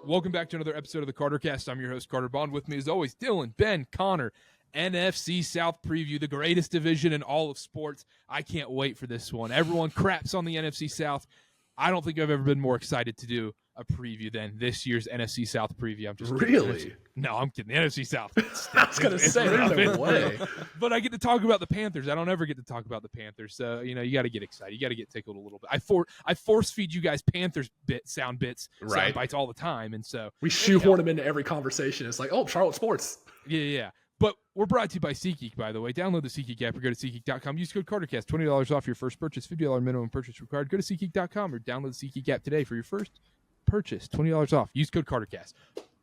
Welcome back to another episode of the KarterKast. I'm your host, Karter Baughan. With me, as always, Dylan, Ben, Connor. NFC South Preview, the greatest division in all of sports. I can't wait for this one. Everyone craps on the NFC South. I don't think I've ever been more excited to do a preview than this year's NFC South Preview. I'm just really? No, I'm kidding. The NFC South. I was going to say, no way. But I get to talk about the Panthers. I don't ever get to talk about the Panthers. So, you got to get excited. You got to get tickled a little bit. I force feed you guys Panthers sound bites all the time. And so we shoehorn them into every conversation. It's like, oh, Charlotte sports. Yeah. But we're brought to you by SeatGeek, by the way. Download the SeatGeek app or go to SeatGeek.com. Use code KarterKast, $20 off your first purchase, $50 minimum purchase required. Go to SeatGeek.com or download the SeatGeek app today for your first purchase, $20 off. Use code KarterKast.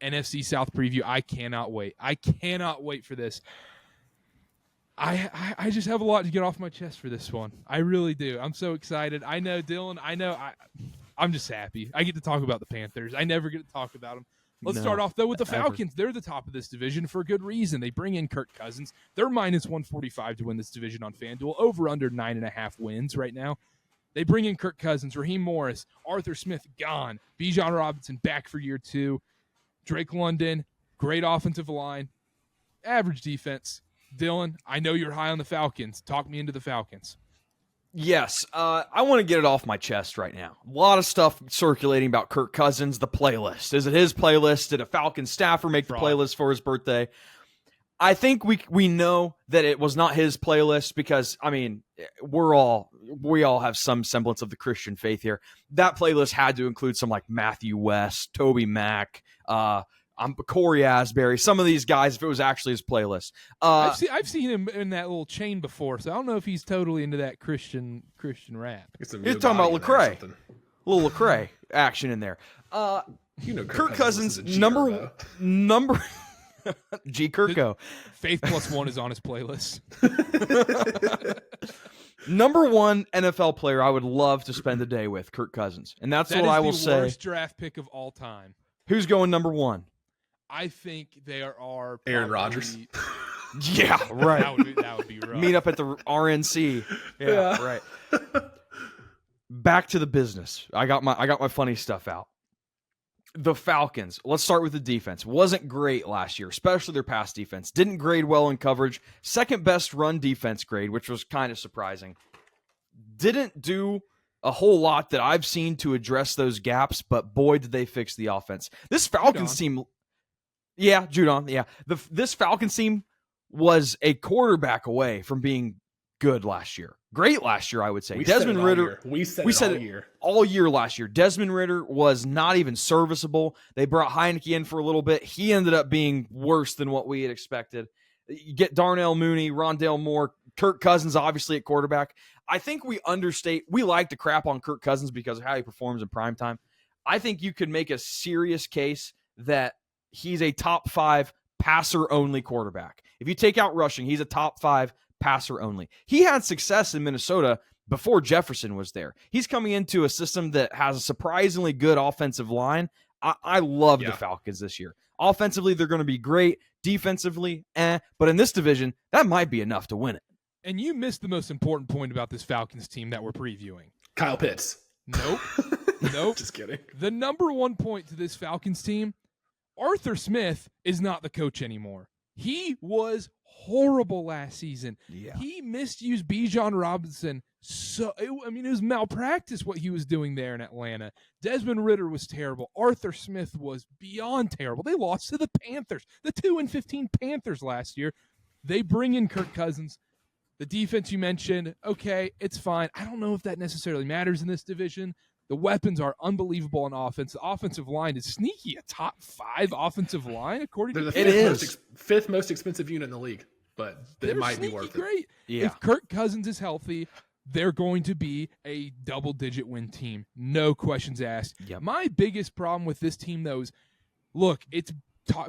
NFC South Preview. I cannot wait. I cannot wait for this. I just have a lot to get off my chest for this one. I really do. I'm so excited. I know, Dylan. I'm just happy. I get to talk about the Panthers. I never get to talk about them. Let's start off, though, with the Falcons. They're the top of this division for a good reason. They bring in Kirk Cousins. They're minus 145 to win this division on FanDuel, over under 9.5 wins right now. They bring in Kirk Cousins, Raheem Morris, Arthur Smith gone, Baughan Robinson back for year 2, Drake London, great offensive line, average defense. Dylan, I know you're high on the Falcons. Talk me into the Falcons. Yes, I want to get it off my chest right now. A lot of stuff circulating about Kirk Cousins, the playlist. Is it his playlist? Did a Falcons staffer make the playlist for his birthday? I think we know that it was not his playlist because, I mean, we all have some semblance of the Christian faith here. That playlist had to include some like Matthew West, Toby Mack, Corey Asbury, some of these guys, if it was actually his playlist. I've seen him in that little chain before, so I don't know if he's totally into that Christian rap. He's talking about Lecrae. A little Lecrae action in there. Kirk Cousins, number G. Kirko. Faith Plus One is on his playlist. Number one NFL player I would love to spend the day with, Kirk Cousins. And that's what I will say. That is the worst draft pick of all time. Who's going number one? I think there are Aaron Rodgers. Yeah, right. That would be rough. Meet up at the RNC. Yeah, right. Back to the business. I got my funny stuff out. The Falcons. Let's start with the defense. Wasn't great last year, especially their pass defense. Didn't grade well in coverage. Second best run defense grade, which was kind of surprising. Didn't do a whole lot that I've seen to address those gaps, but boy, did they fix the offense. This Falcons team... Yeah, Judon. Yeah. This Falcons team was a quarterback away from being good last year. Great last year, I would say. Desmond Ritter. We said it all year last year. Desmond Ritter was not even serviceable. They brought Heineke in for a little bit. He ended up being worse than what we had expected. You get Darnell Mooney, Rondale Moore, Kirk Cousins, obviously at quarterback. I think we like to crap on Kirk Cousins because of how he performs in primetime. I think you could make a serious case that he's a top 5 passer-only quarterback. If you take out rushing, he's a top 5 passer-only. He had success in Minnesota before Jefferson was there. He's coming into a system that has a surprisingly good offensive line. I love the Falcons this year. Offensively, they're going to be great. Defensively, but in this division, that might be enough to win it. And you missed the most important point about this Falcons team that we're previewing. Kyle Pitts. Nope. Nope. Just kidding. The number one point to this Falcons team, Arthur Smith is not the coach anymore. He was horrible last season. Yeah. He misused Baughan Robinson. It was malpractice what he was doing there in Atlanta. Desmond Ritter was terrible. Arthur Smith was beyond terrible. They lost to the Panthers, the 2-15 Panthers last year. They bring in Kirk Cousins. The defense you mentioned, okay, it's fine. I don't know if that necessarily matters in this division. The weapons are unbelievable on offense. The offensive line is sneaky, a top 5 offensive line, according to the fifth most expensive unit in the league, but they might be worth great. it. Yeah. If Kirk Cousins is healthy, they're going to be a double-digit win team. No questions asked. Yep. My biggest problem with this team, though, is, look, it's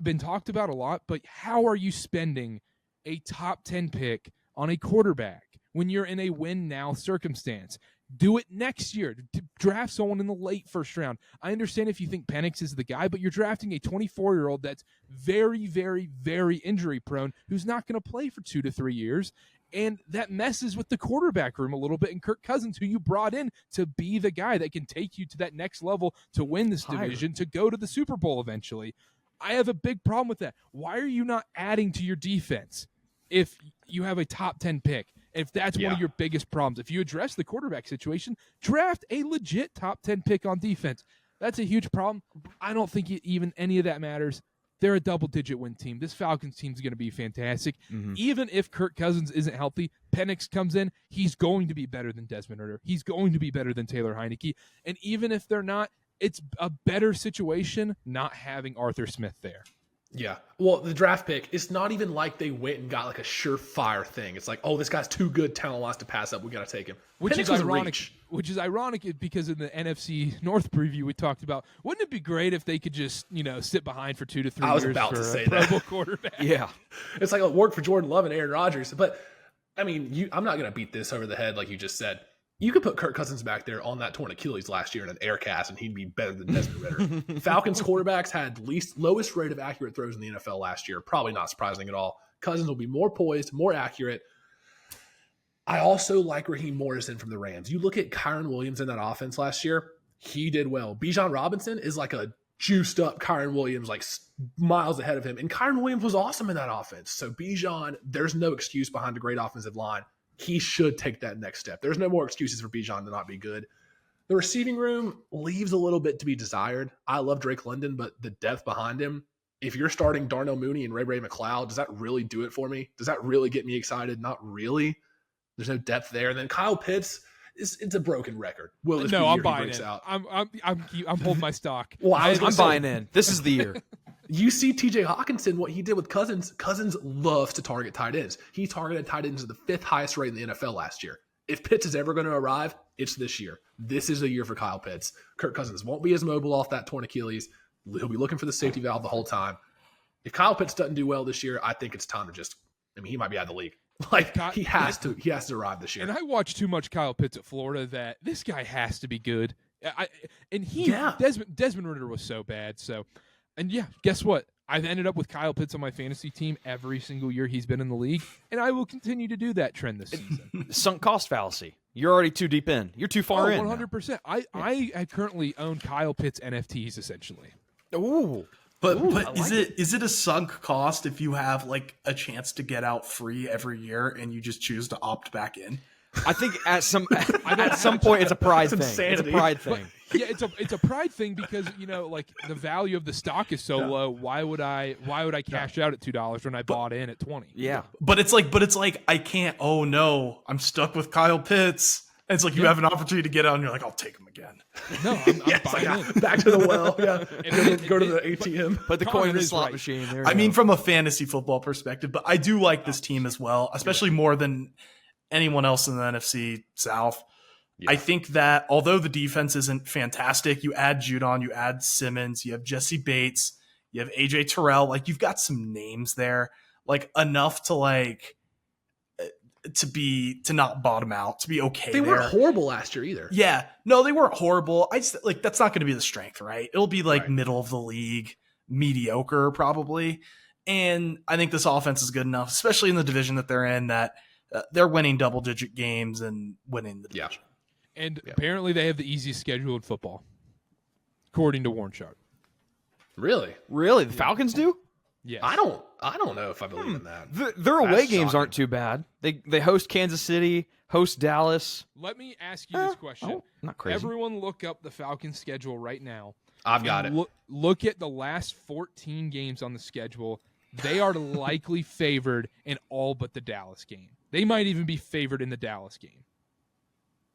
been talked about a lot, but how are you spending a top 10 pick on a quarterback when you're in a win-now circumstance? Do it next year. Draft someone in the late first round. I understand if you think Penix is the guy, but you're drafting a 24-year-old that's very, very, very injury-prone who's not going to play for 2 to 3 years. And that messes with the quarterback room a little bit. And Kirk Cousins, who you brought in to be the guy that can take you to that next level to win this division, to go to the Super Bowl eventually. I have a big problem with that. Why are you not adding to your defense if you have a top 10 pick? If that's one of your biggest problems, if you address the quarterback situation, draft a legit top 10 pick on defense. That's a huge problem. I don't think even any of that matters. They're a double-digit win team. This Falcons team is going to be fantastic. Even if Kirk Cousins isn't healthy, Penix comes in, he's going to be better than Desmond Ridder. He's going to be better than Taylor Heineke. And even if they're not, it's a better situation not having Arthur Smith there. Yeah. Well, the draft pick, it's not even like they went and got like a surefire thing. It's like, oh, this guy's too good talent-wise to pass up. We got to take him. Which is ironic. Which is ironic because in the NFC North preview we talked about, wouldn't it be great if they could just, sit behind for 2 to 3 years I was about for to say a Pro that. Bowl quarterback? Yeah. It's like it worked for Jordan Love and Aaron Rodgers. But, I mean, I'm not going to beat this over the head like you just said. You could put Kirk Cousins back there on that torn Achilles last year in an air cast, and he'd be better than Desmond Ridder. Falcons quarterbacks had lowest rate of accurate throws in the NFL last year. Probably not surprising at all. Cousins will be more poised, more accurate. I also like Raheem Morrison from the Rams. You look at Kyron Williams in that offense last year. He did well. Bijan Robinson is like a juiced up Kyron Williams, like miles ahead of him. And Kyron Williams was awesome in that offense. So Bijan, there's no excuse behind a great offensive line. He should take that next step. There's no more excuses for Bijan to not be good. The receiving room leaves a little bit to be desired. I love Drake London, but the depth behind him, if you're starting Darnell Mooney and Ray McLeod, does that really do it for me? Does that really get me excited? Not really. There's no depth there. And then Kyle Pitts, it's a broken record. I'm buying in. I'm holding my stock. Well, I'm buying in. This is the year. You see TJ Hawkinson, what he did with Cousins. Cousins loves to target tight ends. He targeted tight ends at the 5th highest rate in the NFL last year. If Pitts is ever going to arrive, it's this year. This is a year for Kyle Pitts. Kirk Cousins won't be as mobile off that torn Achilles. He'll be looking for the safety valve the whole time. If Kyle Pitts doesn't do well this year, I think it's time to he might be out of the league. He has to arrive this year. And I watched too much Kyle Pitts at Florida that this guy has to be good. Desmond Ridder was so bad. And guess what? I've ended up with Kyle Pitts on my fantasy team every single year he's been in the league, and I will continue to do that trend this season. Sunk cost fallacy. You're already too deep in. You're too far in. 100%. I currently own Kyle Pitts NFTs essentially. Ooh. But is it a sunk cost if you have like a chance to get out free every year and you just choose to opt back in? I think at some point it's a pride thing. Insanity. It's a pride thing. It's a pride thing because the value of the stock is so low. Why would I cash out at $2 when I bought in at 20? Yeah. But it's like I can't. Oh no, I'm stuck with Kyle Pitts. And it's like you have an opportunity to get out, and you're like, I'll take him again. No, I'm buying in. Back to the well. Yeah. Go to the ATM. Put the coin in the slot machine. There I mean, from a fantasy football perspective, but I do like this team as well, especially more than anyone else in the NFC South. Yeah. I think that although the defense isn't fantastic, you add Judon, you add Simmons, you have Jesse Bates, you have AJ Terrell. Like you've got some names there, like enough to to not bottom out, to be okay. They weren't horrible last year either. Yeah, no, they weren't horrible. I just that's not going to be the strength, right? It'll be middle of the league, mediocre probably. And I think this offense is good enough, especially in the division that they're in, that they're winning double-digit games and winning the division. Yeah. And apparently they have the easiest schedule in football, according to Warren Sharp. Really? The Falcons do? Yes. I don't know if I believe in that. Their away games aren't too bad. They host Kansas City, host Dallas. Let me ask you this question. Not crazy. Everyone look up the Falcons schedule right now. I've got it. Look at the last 14 games on the schedule. They are likely favored in all but the Dallas game. They might even be favored in the Dallas game.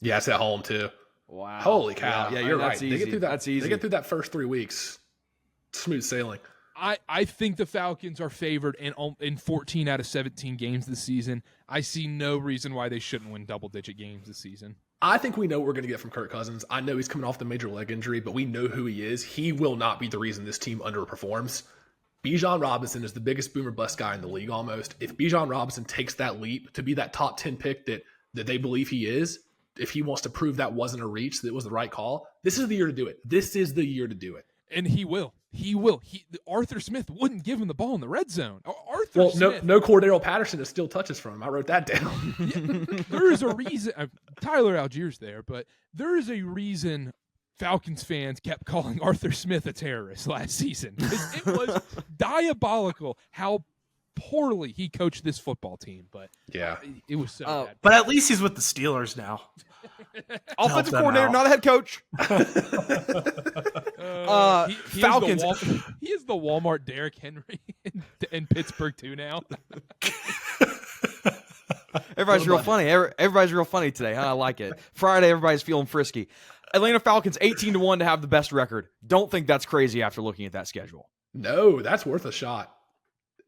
Yeah, it's at home too. Wow. Holy cow. Yeah, you're right. Easy. They get through that. That's easy. They get through that first 3 weeks. Smooth sailing. I think the Falcons are favored in 14 out of 17 games this season. I see no reason why they shouldn't win double-digit games this season. I think we know what we're going to get from Kirk Cousins. I know he's coming off the major leg injury, but we know who he is. He will not be the reason this team underperforms. Bijan Robinson is the biggest boomer bust guy in the league almost. If Bijan Robinson takes that leap to be that top 10 pick that they believe he is, if he wants to prove that wasn't a reach, that it was the right call, this is the year to do it. This is the year to do it. And he will. Arthur Smith wouldn't give him the ball in the red zone. Arthur Smith. No Cordero Patterson to steal touches from him. I wrote that down. Yeah, there is a reason. Tyler Allgeier's there, but there is a reason Falcons fans kept calling Arthur Smith a terrorist last season. It was diabolical how poorly he coached this football team. But yeah, it was so bad. But at least he's with the Steelers now. Offensive coordinator, not a head coach. Falcons. He is the Walmart Derrick Henry in Pittsburgh too now. Everybody's real funny. Everybody's real funny today. Huh? I like it. Friday, everybody's feeling frisky. Atlanta Falcons 18-1 to have the best record. Don't think that's crazy after looking at that schedule. No, that's worth a shot.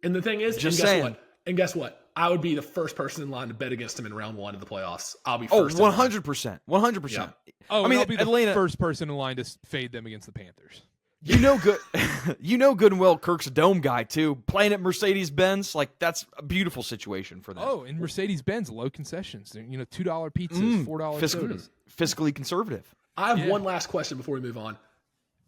And the thing is, guess what? I would be the first person in line to bet against him in round 1 of the playoffs. I'll be first. 100%. 100%. Yeah. Oh, I mean, I'll be the first person in line to fade them against the Panthers. You know good and well Kirk's a dome guy too. Playing at Mercedes-Benz, like that's a beautiful situation for them. Oh, and Mercedes-Benz, low concessions. $2 pizzas, $4 sodas. Fiscally conservative. I have one last question before we move on.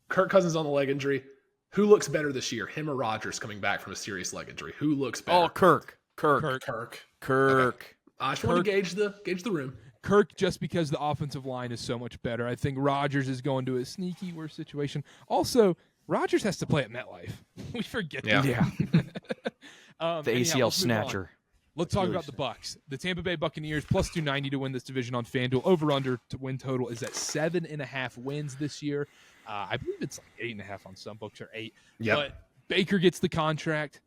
Kirk Cousins on the leg injury. Who looks better this year, him or Rodgers coming back from a serious leg injury? Who looks better? Oh, Kirk. Okay. I just want to gauge the room. Kirk, just because the offensive line is so much better. I think Rodgers is going to a sneaky worse situation. Also, Rodgers has to play at MetLife. We forget that. Yeah. The ACL snatcher. Let's talk about the Bucs. The Tampa Bay Buccaneers plus 290 to win this division on FanDuel. Over/under to win total is at 7.5 wins this year. I believe it's like 8.5 on some books, or 8. Yep. But Baker gets the contract.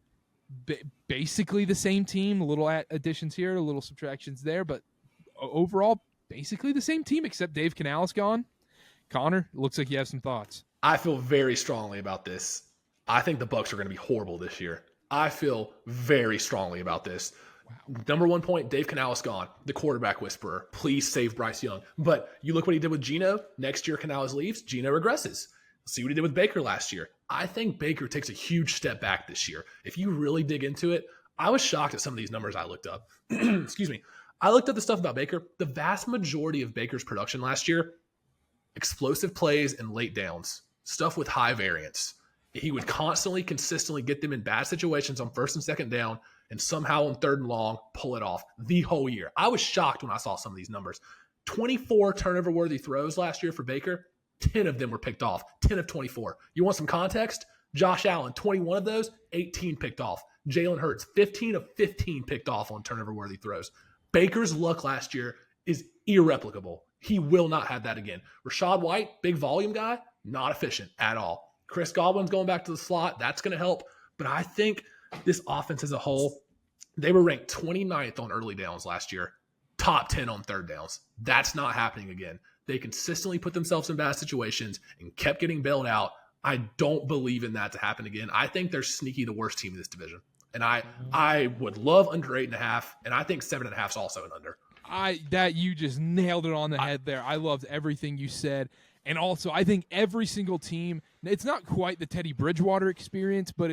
Basically the same team. A little additions here, a little subtractions there, but overall, basically the same team except Dave Canales gone. Connor, it looks like you have some thoughts. I feel very strongly about this. I think the Bucs are going to be horrible this year. I feel very strongly about this. Wow. Number one point, Dave Canales gone, the quarterback whisperer. Please save Bryce Young. But you look what he did with Geno. Next year, Canales leaves. Geno regresses. See what he did with Baker last year. I think Baker takes a huge step back this year. If you really dig into it, I was shocked at some of these numbers I looked up. Excuse me. I looked up the stuff about Baker. The vast majority of Baker's production last year, explosive plays and late downs, stuff with high variance. He would consistently get them in bad situations on first and second down, and somehow on third and long, pull it off the whole year. I was shocked when I saw some of these numbers. 24 turnover-worthy throws last year for Baker. 10 of them were picked off. 10 of 24. You want some context? Josh Allen, 21 of those, 18 picked off. Jalen Hurts, 15 of 15 picked off on turnover-worthy throws. Baker's luck last year is irreplicable. He will not have that again. Rachaad White, big volume guy, not efficient at all. Chris Godwin's going back to the slot. That's going to help. But I think this offense as a whole, they were ranked 29th on early downs last year, top 10 on third downs. That's not happening again. They consistently put themselves in bad situations and kept getting bailed out. I don't believe in that to happen again. I think they're sneaky the worst team in this division. And I would love under 8.5, and I think 7.5 is also an under. You just nailed it on the head there. I loved everything you said. And also, I think every single team, it's not quite the Teddy Bridgewater experience, but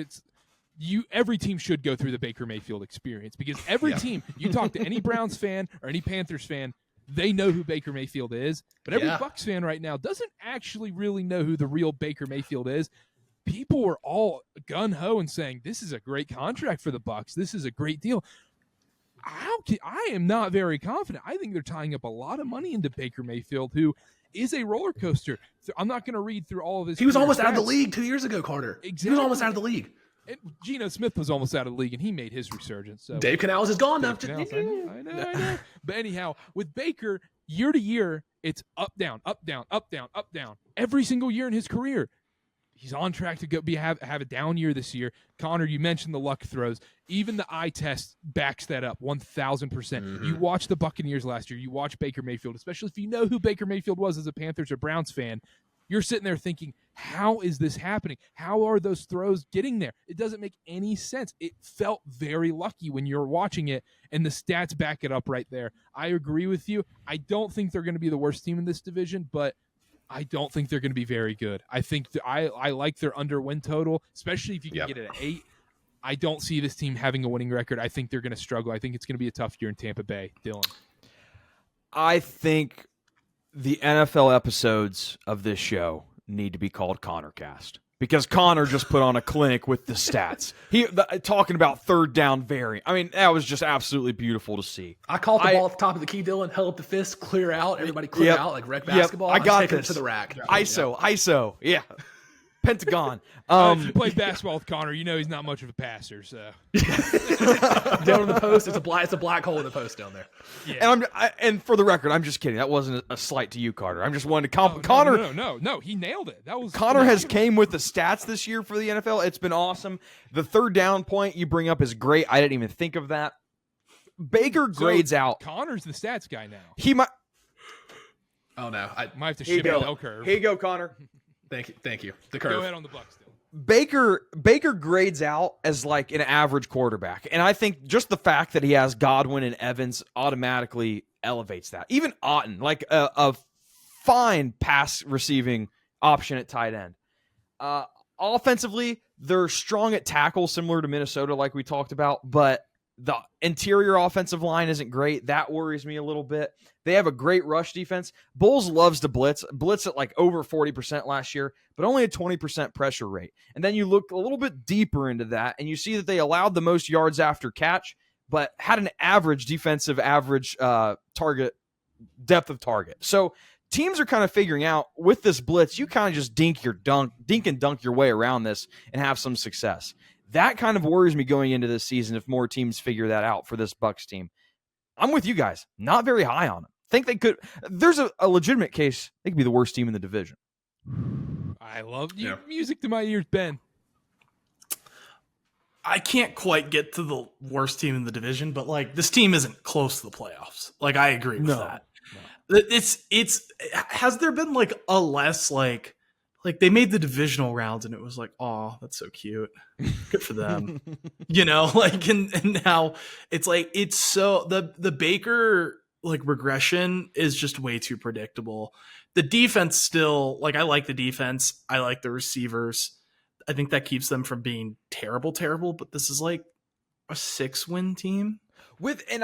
every team should go through the Baker Mayfield experience, because every team, you talk to any Browns fan or any Panthers fan, they know who Baker Mayfield is. But every Bucs fan right now doesn't actually really know who the real Baker Mayfield is. People were all gun-ho and saying, this is a great contract for the Bucs. This is a great deal. I am not very confident. I think they're tying up a lot of money into Baker Mayfield, who is a roller coaster. So I'm not going to read through all of his. He was almost out of the league 2 years ago, Karter. Exactly. He was almost out of the league. And Geno Smith was almost out of the league, and he made his resurgence. So Dave Canales is gone now. I know. But anyhow, with Baker, year to year, it's up, down, up, down, up, down, up, down. Every single year in his career. He's on track to have a down year this year. Connor, you mentioned the luck throws. Even the eye test backs that up 1,000%. Mm-hmm. You watch the Buccaneers last year. You watch Baker Mayfield, especially if you know who Baker Mayfield was as a Panthers or Browns fan. You're sitting there thinking, how is this happening? How are those throws getting there? It doesn't make any sense. It felt very lucky when you're watching it, and the stats back it up right there. I agree with you. I don't think they're going to be the worst team in this division, but I don't think they're going to be very good. I think I like their under win total, especially if you can get it at 8. I don't see this team having a winning record. I think they're going to struggle. I think it's going to be a tough year in Tampa Bay. Dylan. I think the NFL episodes of this show need to be called KarterKast. because Connor just put on a clinic with the stats. Talking about third down variant. I mean, that was just absolutely beautiful to see. I caught the ball at the top of the key, Dylan, held up the fist, clear out, everybody clear out like rec basketball. I got taking this. it to the rack. ISO, yeah. Pentagon. If you play basketball with Connor, you know he's not much of a passer. So down in the post, it's a black hole in the post down there. Yeah. And for the record, I'm just kidding. That wasn't a slight to you, Karter. I'm just wanting to compliment Connor. No, he nailed it. That was Connor has came with the stats this year for the NFL. It's been awesome. The third down point you bring up is great. I didn't even think of that. Baker grades out. Connor's the stats guy now. He might. Oh no, I might have to ship a bell curve. Here you go, Connor. Thank you. The curve. Go ahead on the Bucs. Baker grades out as like an average quarterback. And I think just the fact that he has Godwin and Evans automatically elevates that. Even Otton, like a fine pass receiving option at tight end. Offensively, they're strong at tackle, similar to Minnesota like we talked about, but the interior offensive line isn't great. That worries me a little bit. They have a great rush defense. Bulls loves to blitz at like over 40% last year, but only a 20% pressure rate. And then you look a little bit deeper into that, and you see that they allowed the most yards after catch, but had an average defensive target depth of target. So teams are kind of figuring out with this blitz, you kind of just dink and dunk your way around this and have some success. That kind of worries me going into this season if more teams figure that out for this Bucs team. I'm with you guys. Not very high on them. Think they could. There's a legitimate case. They could be the worst team in the division. I love you. Music to my ears, Ben. I can't quite get to the worst team in the division, but like this team isn't close to the playoffs. Like I agree with that. No. It's has there been like a less like they made the divisional rounds and it was like, oh, that's so cute. Good for them. And now it's like, it's so the Baker like regression is just way too predictable. The defense still, like I like the defense. I like the receivers. I think that keeps them from being terrible, but this is like a 6-win team.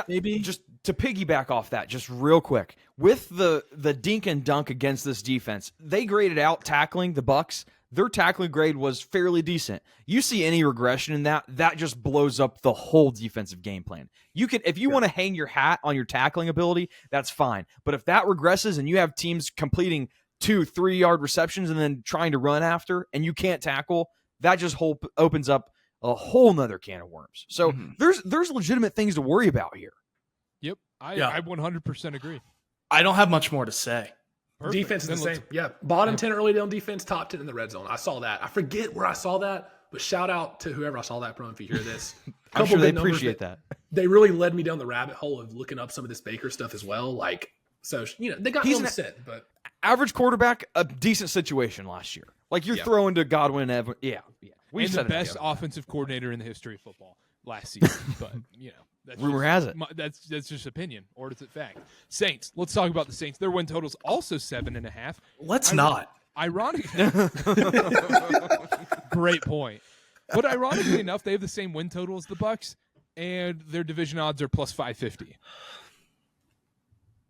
Maybe just to piggyback off that, just real quick, with the dink and dunk against this defense, they graded out tackling the Bucs. Their tackling grade was fairly decent. You see any regression in that just blows up the whole defensive game plan. You can, if you want to hang your hat on your tackling ability, that's fine. But if that regresses and you have teams completing 2-3 yard receptions and then trying to run after, and you can't tackle, that just opens up a whole nother can of worms. So there's legitimate things to worry about here. Yep. I 100% agree. I don't have much more to say. Perfect. Defense is the same. Yeah. Bottom 10 early down defense, top 10 in the red zone. I saw that. I forget where I saw that, but shout out to whoever I saw that from if you hear this. I'm sure they appreciate that. They really led me down the rabbit hole of looking up some of this Baker stuff as well. Like, so, they got me on the sit, but average quarterback, a decent situation last year. Like you're throwing to Godwin and Evans. Yeah. And the best offensive coordinator in the history of football last season. But, that's rumor has it. That's just opinion, or is it fact? Saints. Let's talk about the Saints. Their win total's also 7.5. Let's not. Ironically, great point. But ironically enough, they have the same win total as the Bucs, and their division odds are plus 550.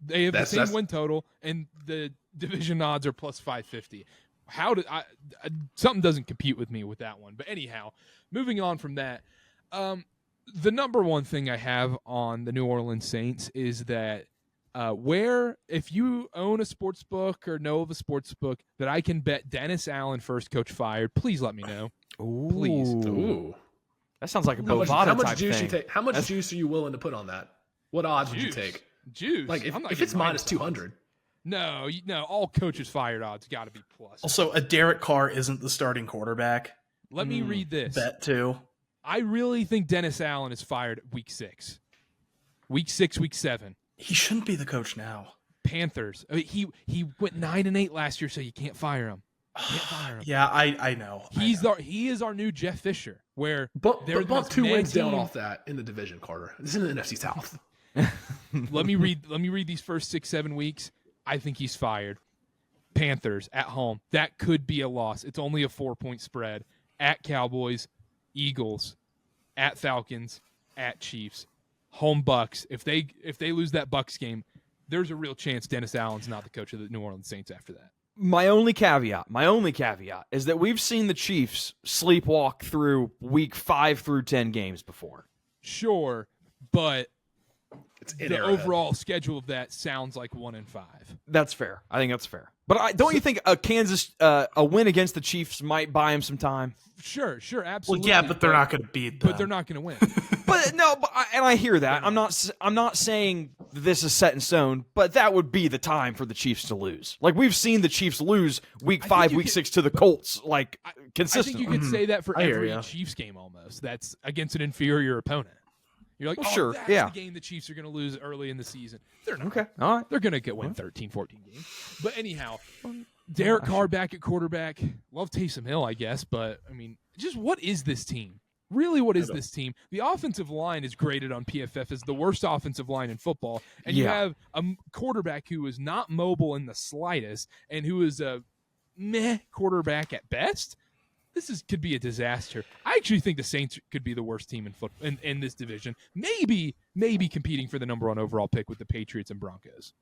They have the same win total, and the division odds are plus 550. How did something doesn't compute with me with that one? But anyhow, moving on from that, the number one thing I have on the New Orleans Saints is that if you own a sports book or know of a sports book that I can bet Dennis Allen first coach fired, please let me know. Ooh. Please. Ooh. That sounds like a Bovada type juice thing. you take? How much juice are you willing to put on that? What odds would you take? Juice. Like if it's minus 200. No, all coaches fired odds got to be plus. Also, a Derek Carr isn't the starting quarterback. Let me read this. Bet too. I really think Dennis Allen is fired week 6. Week 6, week 7. He shouldn't be the coach now. Panthers. I mean, he went 9-8 last year, so you can't fire him. Yeah, I know. He is our new Jeff Fisher. Where but bump 2 wins team. down off that in the division, Karter. This is in the NFC South. Let me read these first 6-7 weeks. I think he's fired. Panthers at home. That could be a loss. It's only a 4-point spread. At Cowboys, Eagles, at Falcons, at Chiefs, home Bucs. If they lose that Bucs game, there's a real chance Dennis Allen's not the coach of the New Orleans Saints after that. My only caveat is that we've seen the Chiefs sleepwalk through week 5 through 10 games before. Sure, but It's in the Arrowhead. overall schedule of that sounds like 1-5. That's fair. I think that's fair. But don't you think a win against the Chiefs might buy him some time? Sure, Well, absolutely. yeah, but they're not going to beat them. But they're not going to win. But no, and I hear that. I'm not saying this is set in stone, but that would be the time for the Chiefs to lose. Like we've seen the Chiefs lose week 5, week 6 to the Colts, like consistently. I think you could say that for I hear every ya. Chiefs game almost. That's against an inferior opponent. You're like, Sure, that's yeah. the game the Chiefs are going to lose early in the season. They're not. Okay, all right. They're going to win 13, 14 games. But anyhow, Derek Carr back at quarterback. Love Taysom Hill, I guess. But, I mean, just what is this team? Really, what is this team? The offensive line is graded on PFF as the worst offensive line in football. And you have a quarterback who is not mobile in the slightest and who is a meh quarterback at best. This could be a disaster. I actually think the Saints could be the worst team in this division. Maybe competing for the number 1 overall pick with the Patriots and Broncos.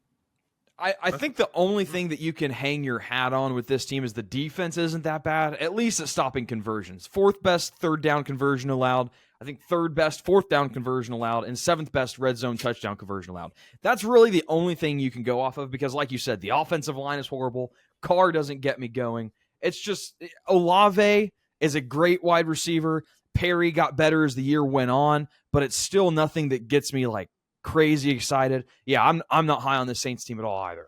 I think the only thing that you can hang your hat on with this team is the defense isn't that bad, at least at stopping conversions. 4th best third down conversion allowed. I think 3rd best 4th down conversion allowed, and 7th best red zone touchdown conversion allowed. That's really the only thing you can go off of because, like you said, the offensive line is horrible. Carr doesn't get me going. It's just Olave is a great wide receiver. Perry got better as the year went on, but it's still nothing that gets me like crazy excited. Yeah, I'm not high on the Saints team at all either.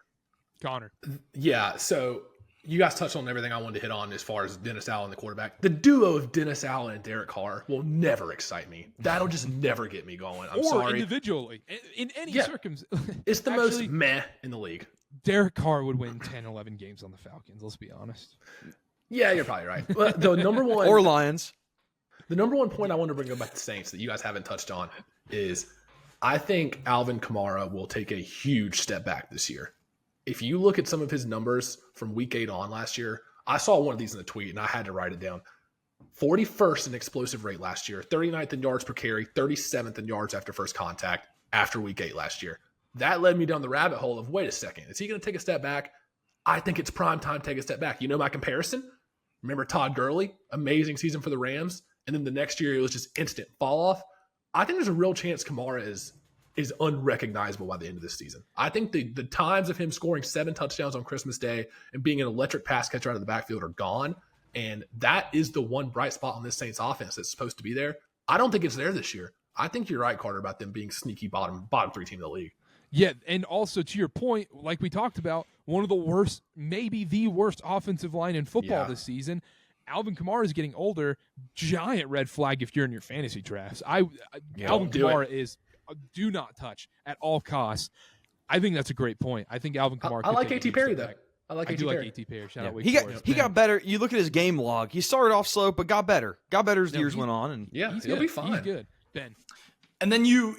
Connor. Yeah, so you guys touched on everything I wanted to hit on as far as Dennis Allen, the quarterback. The duo of Dennis Allen and Derek Carr will never excite me. That'll just never get me going. I'm or sorry. individually. In any circumstance. It's the Actually, most meh in the league. Derek Carr would win 10, 11 games on the Falcons, let's be honest. Yeah, you're probably right. But the number one Or Lions. The number one point I want to bring up about the Saints that you guys haven't touched on is I think Alvin Kamara will take a huge step back this year. If you look at some of his numbers from week 8 on last year, I saw one of these in the tweet and I had to write it down. 41st in explosive rate last year, 39th in yards per carry, 37th in yards after first contact after week 8 last year. That led me down the rabbit hole of, wait a second, is he going to take a step back? I think it's prime time to take a step back. You know my comparison? Remember Todd Gurley? Amazing season for the Rams. And then the next year, it was just instant fall off. I think there's a real chance Kamara is unrecognizable by the end of this season. I think the times of him scoring 7 touchdowns on Christmas Day and being an electric pass catcher out of the backfield are gone. And that is the one bright spot on this Saints offense that's supposed to be there. I don't think it's there this year. I think you're right, Carter, about them being sneaky bottom 3 team in the league. Yeah, and also to your point, like we talked about, one of the worst, maybe the worst offensive line in football this season. Alvin Kamara is getting older. Giant red flag if you're in your fantasy drafts. Alvin Kamara is do not touch at all costs. I think that's a great point. I think Alvin Kamara. I like A.T. Perry though. I do like A.T. Perry. Shout out Wake He Forest. got better. You look at his game log. He started off slow, but got better. Got better as the years went on. And he'll be fine. He's good. Ben. And then you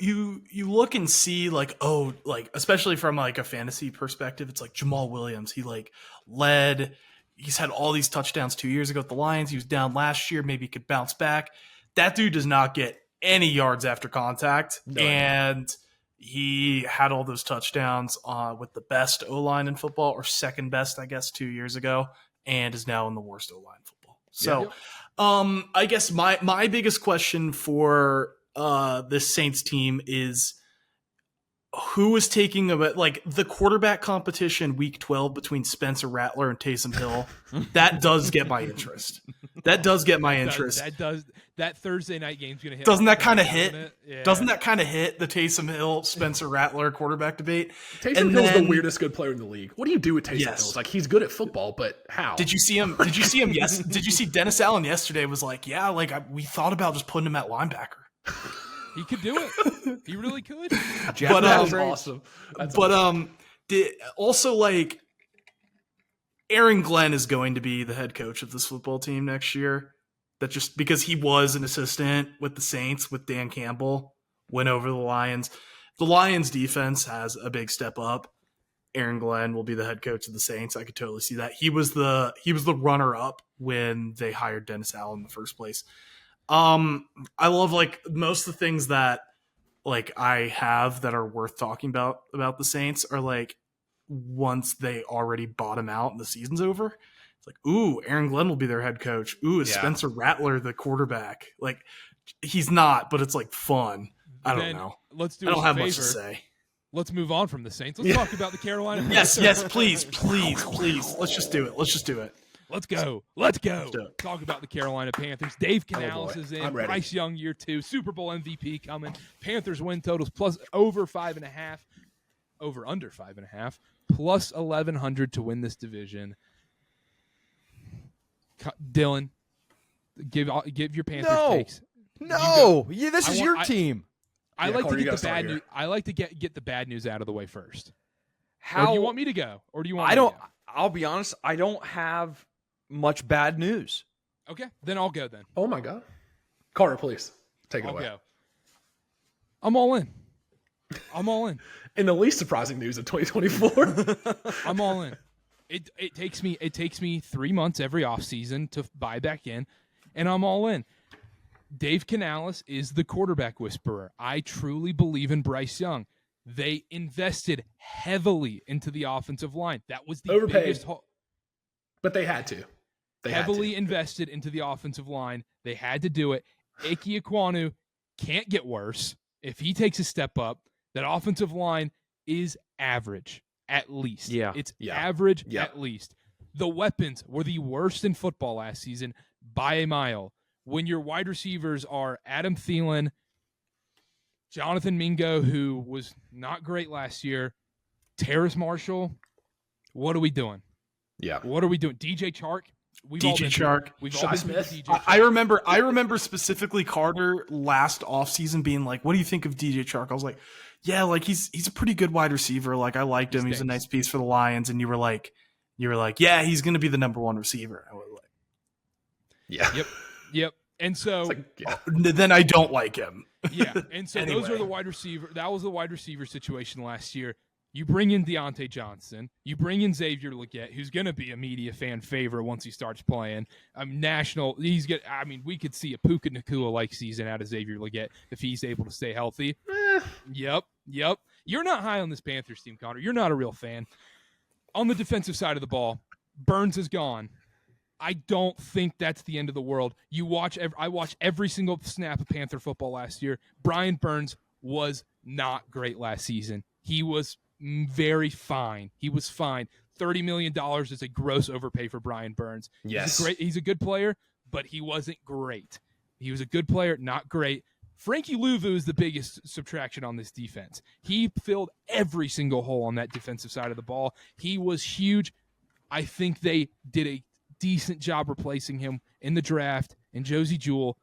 look and see like, oh, like especially from like a fantasy perspective, it's like Jamal Williams. He like led. He's had all these touchdowns 2 years ago with the Lions. He was down last year. Maybe he could bounce back. That dude does not get any yards after contact, and he had all those touchdowns with the best O-line in football, or second best, I guess, 2 years ago, and is now in the worst O-line in football. So, I guess my biggest question for this Saints team is who is taking the quarterback competition week 12 between Spencer Rattler and Taysom Hill. That does get my interest. That Thursday night game's going to hit. Doesn't that kind of hit? Yeah. Doesn't that kind of hit the Taysom Hill, Spencer Rattler quarterback debate? Taysom Hill's the weirdest good player in the league. What do you do with Taysom Hill? It's like he's good at football, but how? Did you see him? Did you see Dennis Allen yesterday was like, yeah, we thought about just putting him at linebacker. He could do it. He really could. But that's awesome. Also like Aaron Glenn is going to be the head coach of this football team next year. That just because he was an assistant with the Saints with Dan Campbell, went over the Lions. The Lions defense has a big step up. Aaron Glenn will be the head coach of the Saints. I could totally see that. He was the runner up when they hired Dennis Allen in the first place. I love like most of the things that like I have that are worth talking about the Saints are like once they already bottom out and the season's over. It's like, ooh, Aaron Glenn will be their head coach. Ooh, is Spencer Rattler the quarterback? Like, he's not, but it's like fun. I don't know. Let's do I don't us a have favor. much to say. Let's move on from the Saints. Let's talk about the Carolina Yes, Panthers. yes, please. Let's just do it. Let's go. Talk about the Carolina Panthers. Dave Canales is in. I'm ready. Bryce Young, year 2. Super Bowl MVP coming. Panthers win totals plus over 5.5. Over under 5.5. Plus 1,100 to win this division. Dylan, give your Panthers takes. No. Yeah, this is your team. I like Karter, to get the bad news. I like to get the bad news out of the way first. How Or do you want me to go? Or do you want? I me to don't. I'll be honest. I don't have much bad news. go? Okay, then I'll go. Then Oh my God, Karter, please take it I'll away. go. I'm all in. In the least surprising news of 2024, I'm all in. It takes me 3 months every offseason to buy back in, and I'm all in. Dave Canales is the quarterback whisperer. I truly believe in Bryce Young. They invested heavily into the offensive line. That was the Overpaid. biggest but they had to. They heavily had to. invested into the offensive line. They had to do it. Ike Ekwonu can't get worse. If he takes a step up, that offensive line is average, at least. Yeah. It's Yeah. average, Yeah. at least. The weapons were the worst in football last season by a mile. When your wide receivers are Adam Thielen, Jonathan Mingo, who was not great last year, Terrace Marshall, what are we doing? Yeah. What are we doing? DJ Chark? We've all DJ been through- Chark. We've Shi all been through Smith. DJ Chark. I remember specifically Karter last offseason being like, what do you think of DJ Chark? I was like, yeah, like he's a pretty good wide receiver. Like I liked him. He's a nice piece for the Lions. And you were like, yeah, he's going to be the number 1 receiver. I was like, Yeah. Yep. And so It's like, yeah. then I don't like him. yeah, and so those Anyway. are the wide receiver. That was the wide receiver situation last year. You bring in Deontay Johnson. You bring in Xavier Leggett, who's going to be a media fan favorite once he starts playing. National. We could see a Puka Nacua-like season out of Xavier Leggett if he's able to stay healthy. Yep. You're not high on this Panthers team, Connor. You're not a real fan. On the defensive side of the ball, Burns is gone. I don't think that's the end of the world. I watched every single snap of Panther football last year. Brian Burns was not great last season. He was very fine. He was fine. $30 million is a gross overpay for Brian Burns. Yes. He's a good player, but he wasn't great. He was a good player, not great. Frankie Louvu is the biggest subtraction on this defense. He filled every single hole on that defensive side of the ball. He was huge. I think they did a decent job replacing him in the draft. And Josie Jewell,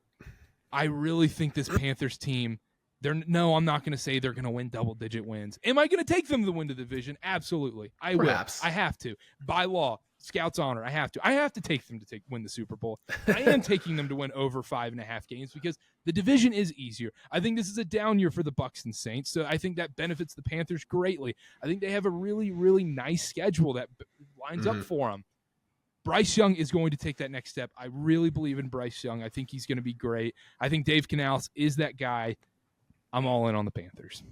I really think this Panthers team, I'm not going to say they're going to win double-digit wins. Am I going to take them to win the division? Absolutely. I Perhaps. will. I have to. By law, Scouts honor, I have to. I have to take them to win the Super Bowl. I am taking them to win over 5.5 games because the division is easier. I think this is a down year for the Bucs and Saints, so I think that benefits the Panthers greatly. I think they have a really, really nice schedule that lines up for them. Bryce Young is going to take that next step. I really believe in Bryce Young. I think he's going to be great. I think Dave Canales is that guy. I'm all in on the Panthers.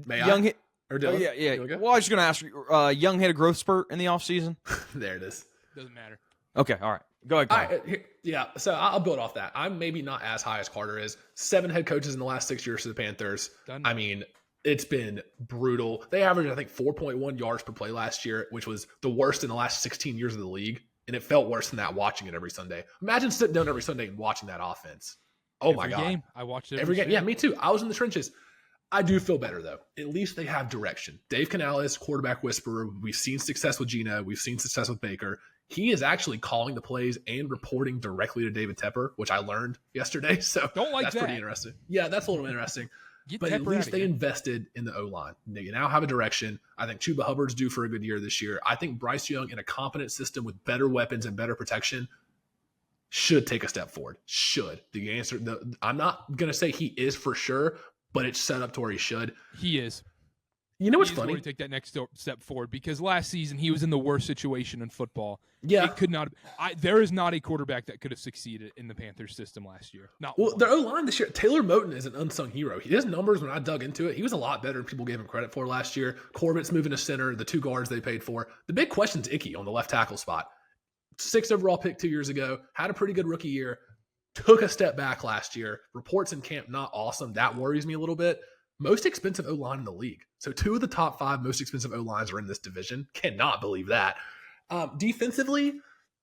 May Young I? hit. Or Dylan? Yeah. You wanna go? Well, I was just going to ask you, Young hit a growth spurt in the offseason? There it is. Doesn't matter. Okay, all right. Go ahead, Connor. All right, yeah, so I'll build off that. I'm maybe not as high as Karter is. 7 head coaches in the last 6 years for the Panthers. Done. I mean, it's been brutal. They averaged, I think, 4.1 yards per play last year, which was the worst in the last 16 years of the league. And it felt worse than that watching it every Sunday. Imagine sitting down every Sunday and watching that offense. Oh, my Every God. game. I watched it Every game. single. Yeah, me too. I was in the trenches. I do feel better, though. At least they have direction. Dave Canales, quarterback whisperer. We've seen success with Gino. We've seen success with Baker. He is actually calling the plays and reporting directly to David Tepper, which I learned yesterday. So Don't like that's that. pretty interesting. Yeah, that's a little interesting. Get But Tepper at least outta they here. invested in the O-line. They now have a direction. I think Chuba Hubbard's due for a good year this year. I think Bryce Young in a competent system with better weapons and better protection should take a step forward. Should. The answer, I'm not going to say he is for sure, but it's set up to where he should. He is. You know what's He's funny? going to take that next step forward because last season he was in the worst situation in football. Yeah. It could not. There is not a quarterback that could have succeeded in the Panthers system last year. Not Well, one. their O-line this year, Taylor Moton is an unsung hero. His numbers, when I dug into it, he was a lot better than people gave him credit for last year. Corbett's moving to center, the 2 guards they paid for. The big question's Icky on the left tackle spot. 6th overall pick 2 years ago, had a pretty good rookie year, took a step back last year. Reports in camp, not awesome. That worries me a little bit. Most expensive O-line in the league. So 2 of the top 5 most expensive O-lines are in this division. Cannot believe that. Defensively,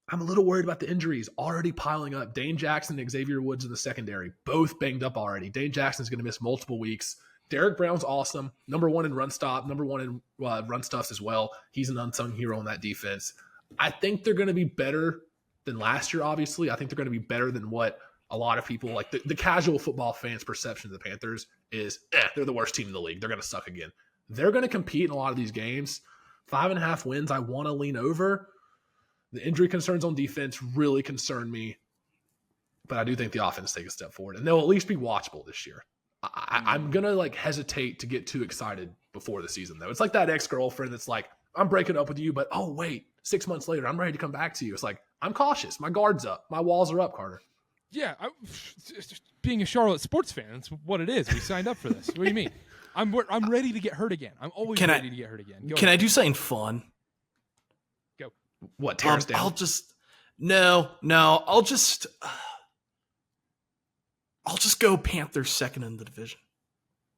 I'm a little worried about the injuries already piling up. Dane Jackson and Xavier Woods in the secondary, both banged up already. Dane Jackson's going to miss multiple weeks. Derek Brown's awesome. Number 1 in run stop, number 1 in run stuffs as well. He's an unsung hero on that defense. I think they're going to be better than last year, obviously. I think they're going to be better than what a lot of people, like the casual football fans' perception of the Panthers is, they're the worst team in the league. They're going to suck again. They're going to compete in a lot of these games. 5.5 wins, I want to lean over. The injury concerns on defense really concern me, but I do think the offense take a step forward, and they'll at least be watchable this year. I'm going to hesitate to get too excited before the season, though. It's like that ex-girlfriend that's like, I'm breaking up with you, but oh, wait, 6 months later, I'm ready to come back to you. It's like, I'm cautious. My guard's up. My walls are up, Karter. Yeah, being a Charlotte sports fan, that's what it is. We signed up for this. What do you mean? I'm ready to get hurt again. I'm always ready to get hurt again. Can I do something fun? Go. What, tear us down? I'll just go Panthers second in the division.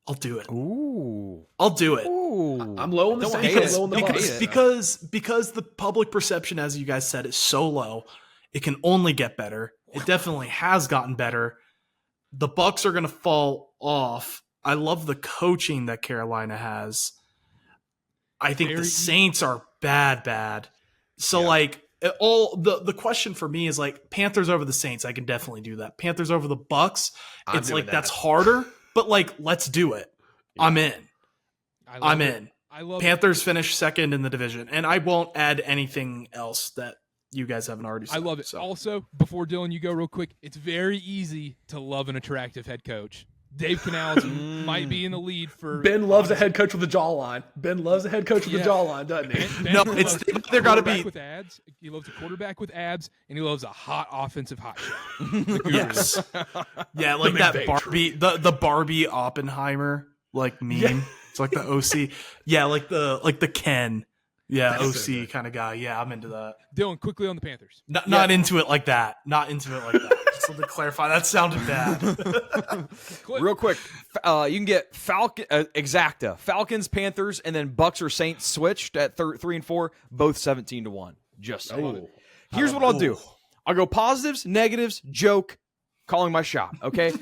I'll do it. Ooh. I'll do it. Ooh. I'm low on the Don't Saints. hate I'm it. low on the Don't Bucs. hate it. Because the public perception, as you guys said, is so low. It can only get better. It definitely has gotten better. The Bucs are going to fall off. I love the coaching that Carolina has. I think the Saints are bad. So the question for me is Panthers over the Saints. I can definitely do that. Panthers over the Bucs. It's that's harder, but let's do it. Yeah. I'm in. I'm in. I love Panthers finish second in the division, and I won't add anything else that you guys haven't already said. I love it. So. Also, before Dylan, you go real quick. It's very easy to love an attractive head coach. Dave Canales might be in the lead for. Ben loves a head coach with a jawline. Ben loves a head coach with a jawline, doesn't he? Ben no, they're got to be with abs. He loves a quarterback with abs, and he loves a hot offensive hot shot. Yes, yeah, like that Barbie, the Barbie Oppenheimer meme. Yeah. It's like the OC. Yeah, like the Ken. Yeah, that's OC kind of guy. Yeah, I'm into that. Dylan, quickly on the Panthers. Not into it like that. Not into it like that. Just to clarify, that sounded bad. Real quick, you can get exacta Falcons, Panthers, and then Bucs or Saints switched at 3 and 4, both 17-1. Just saying. Here's what I'll do. I'll go positives, negatives, joke, calling my shot. Okay,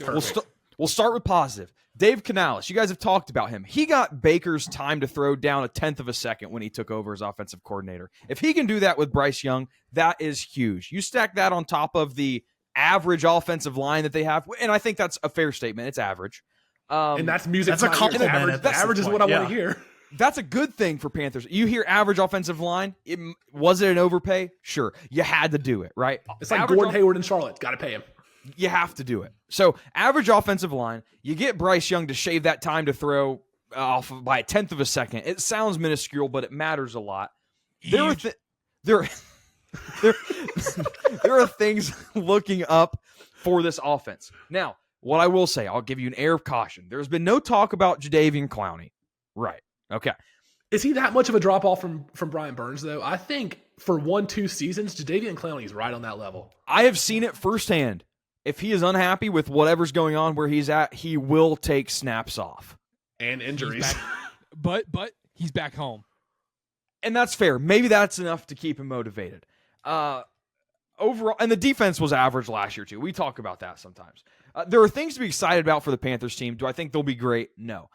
we'll start with positive. Dave Canales, you guys have talked about him. He got Baker's time to throw down a 1/10 of a second when he took over as offensive coordinator. If he can do that with Bryce Young, that is huge. You stack that on top of the average offensive line that they have, and I think that's a fair statement. It's average. And that's music. That's a compliment. Average is what I want to hear. That's a good thing for Panthers. You hear average offensive line. Was it an overpay? Sure. You had to do it, right? It's like Gordon Hayward in Charlotte. Got to pay him. You have to do it. So average offensive line, you get Bryce Young to shave that time to throw off by a 1/10 of a second. It sounds minuscule, but it matters a lot. There are things looking up for this offense. Now, what I will say, I'll give you an air of caution. There's been no talk about Jadeveon Clowney. Right. Okay. Is he that much of a drop-off from Brian Burns, though? I think for 1-2 seasons, Jadeveon Clowney is right on that level. I have seen it firsthand. If he is unhappy with whatever's going on where he's at, he will take snaps off. And injuries. But he's back home. And that's fair. Maybe that's enough to keep him motivated. Overall, and the defense was average last year, too. We talk about that sometimes. There are things to be excited about for the Panthers team. Do I think they'll be great? No.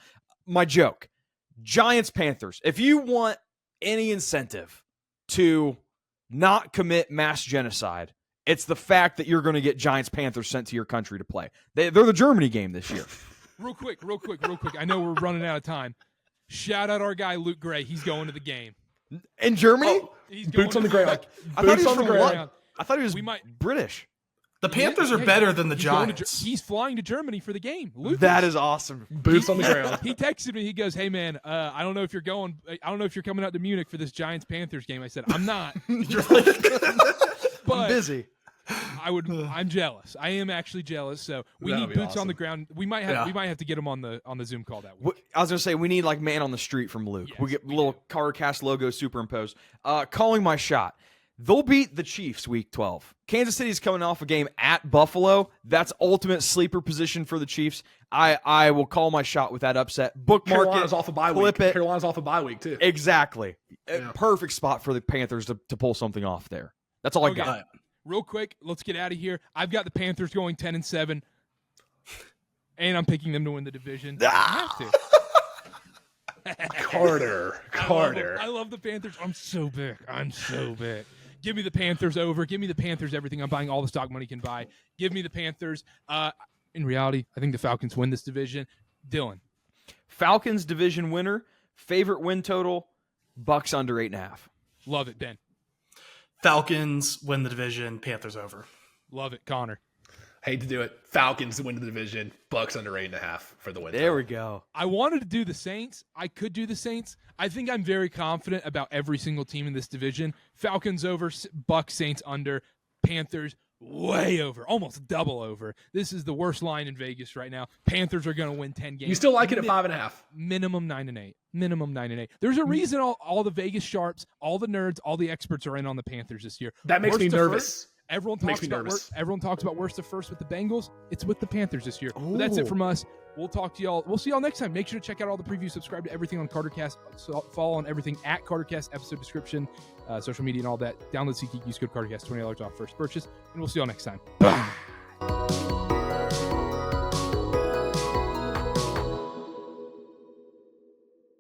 My joke. Giants-Panthers. If you want any incentive to not commit mass genocide, it's the fact that you're going to get Giants-Panthers sent to your country to play. They're the Germany game this year. Real quick. I know we're running out of time. Shout out our guy, Luke Gray. He's going to the game. In Germany? He's boots on the ground. I thought he was British. The Panthers are better than the Giants. He's flying to Germany for the game. Lucas. That is awesome. Boots on the ground. He texted me. He goes, "Hey man, I don't know if you're coming out to Munich for this Giants Panthers game." I said, "I'm not." But I'm busy. I'm jealous. I am actually jealous. So we That'd need be boots on awesome. the ground. We might have to get him on the Zoom call that week. I was gonna say we need like man on the street from Luke. Yes, we get we little KarterKast logo superimposed. Calling my shot. They'll beat the Chiefs week 12. Kansas City's coming off a game at Buffalo. That's ultimate sleeper position for the Chiefs. I will call my shot with that upset. Bookmark Carolina's it. off a bye Flip week. it. Carolina's off a bye week too. Exactly. Yeah. Perfect spot for the Panthers to pull something off there. That's all I Okay. got. Real quick, let's get out of here. I've got the Panthers going 10-7, and I'm picking them to win the division. I have to. Carter. I love the Panthers. I'm so big. Give me the Panthers over. Give me the Panthers everything. I'm buying all the stock money can buy. Give me the Panthers. In reality, I think the Falcons win this division. Dylan. Falcons division winner. Favorite win total. Bucs under 8.5. Love it, Ben. Falcons win the division. Panthers over. Love it, Connor. Hate to do it. Falcons win the division. Bucks under 8.5 for the win. There we go. I wanted to do the Saints. I could do the Saints. I think I'm very confident about every single team in this division. Falcons over, Bucs, Saints under, Panthers way over, almost double over. This is the worst line in Vegas right now. Panthers are going to win 10 games. You still like it at 5.5? Minimum 9-8. Minimum 9-8. There's a reason all the Vegas sharps, all the nerds, all the experts are in on the Panthers this year. That makes Worst me to nervous. first, everyone talks about worst to first with the Bengals. It's with the Panthers this year. But that's it from us. We'll talk to y'all. We'll see y'all next time. Make sure to check out all the previews. Subscribe to everything on KarterKast. Follow on everything at KarterKast, episode description, social media, and all that. Download SeatGeek. Use code KarterKast. $20 off first purchase. And we'll see y'all next time. Bye.